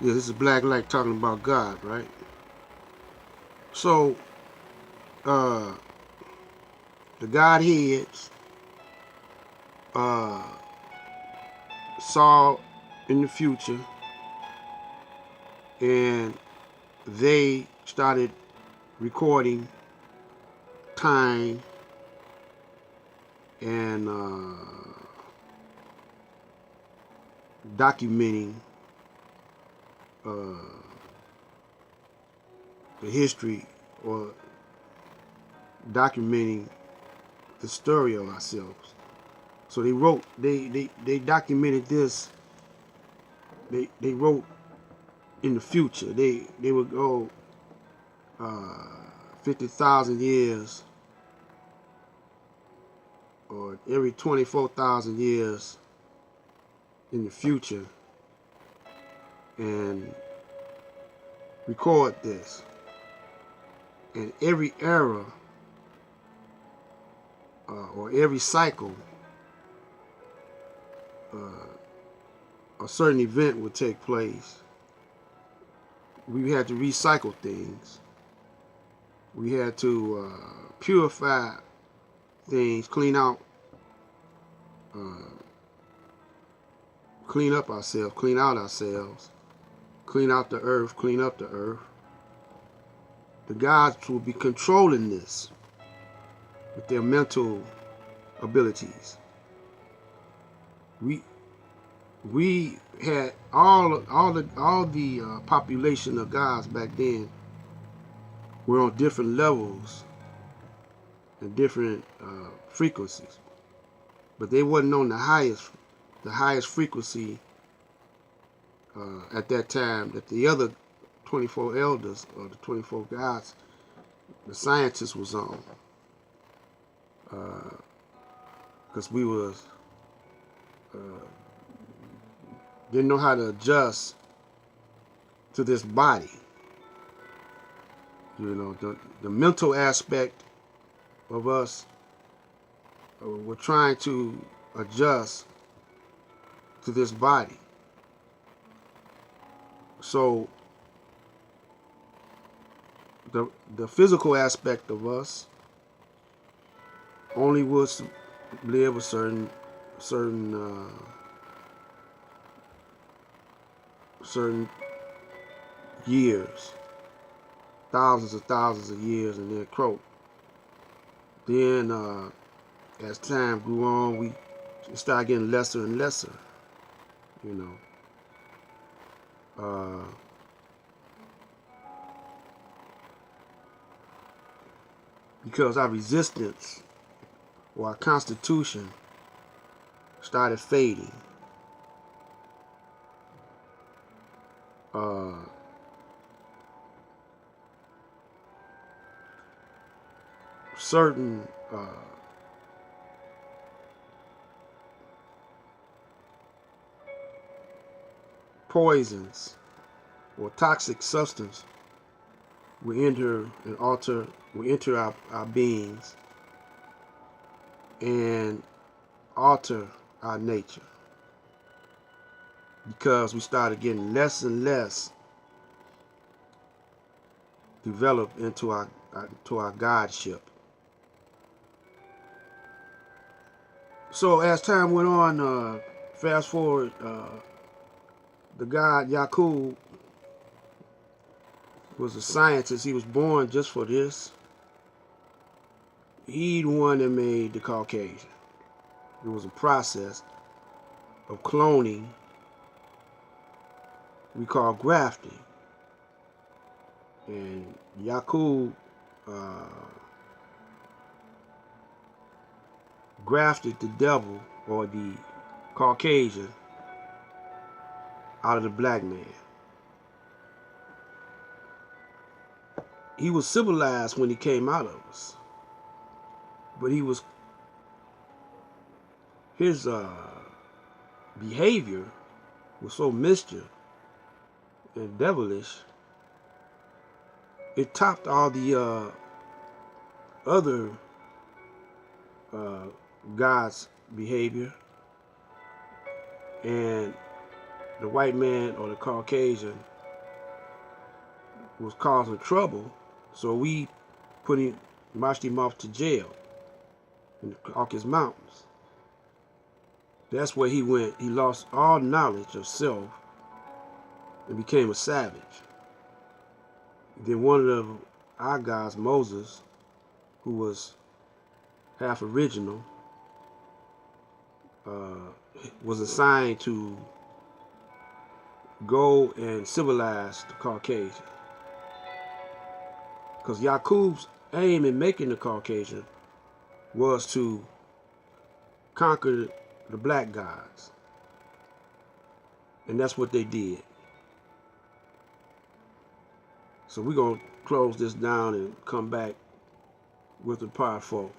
Yeah, this is Black Light talking about God, right? So, uh, the Godheads uh, saw in the future, and they started recording time and documenting uh, the history or documenting the story of ourselves. So they documented this. They wrote in the future. They would go uh, 50,000 years or every 24,000 years in the future and record this. And every era or every cycle, a certain event would take place. We had to recycle things. We had to purify things, uh, clean up ourselves, clean out ourselves, clean out the earth, clean up the earth. The gods will be controlling this with their mental abilities. We we had all the population of gods back then were on different levels and different frequencies, but they wasn't on the highest frequency at that time that the other 24 elders or the 24 gods, the scientists was on, because we was uh, didn't know how to adjust to this body. You know, the mental aspect of us, we're trying to adjust to this body. So the physical aspect of us only would live a certain years, thousands of years, and then croak. Then as time grew on, we started getting lesser and lesser. You know, because our resistance or our constitution started fading. Uh, certain poisons or toxic substance will enter and will enter our beings and alter our nature, because we started getting less and less developed into our godship. So as time went on, fast forward, the god Yakub was a scientist. He was born just for this. He the one that made the Caucasian. It was a process of cloning we call grafting. And Yakub grafted the devil or the Caucasian out of the black man. He was civilized when he came out of us, but his behavior was so mischief and devilish. It topped all the other God's behavior, and the white man or the Caucasian was causing trouble, so we marched him off to jail in the Caucasus Mountains. That's where he went. He lost all knowledge of self and became a savage. Then one of our guys, Moses, who was half original, was assigned to go and civilize the Caucasian. Because Yaqub's aim in making the Caucasian was to conquer the black gods. And that's what they did. So we're going to close this down and come back with the part 4.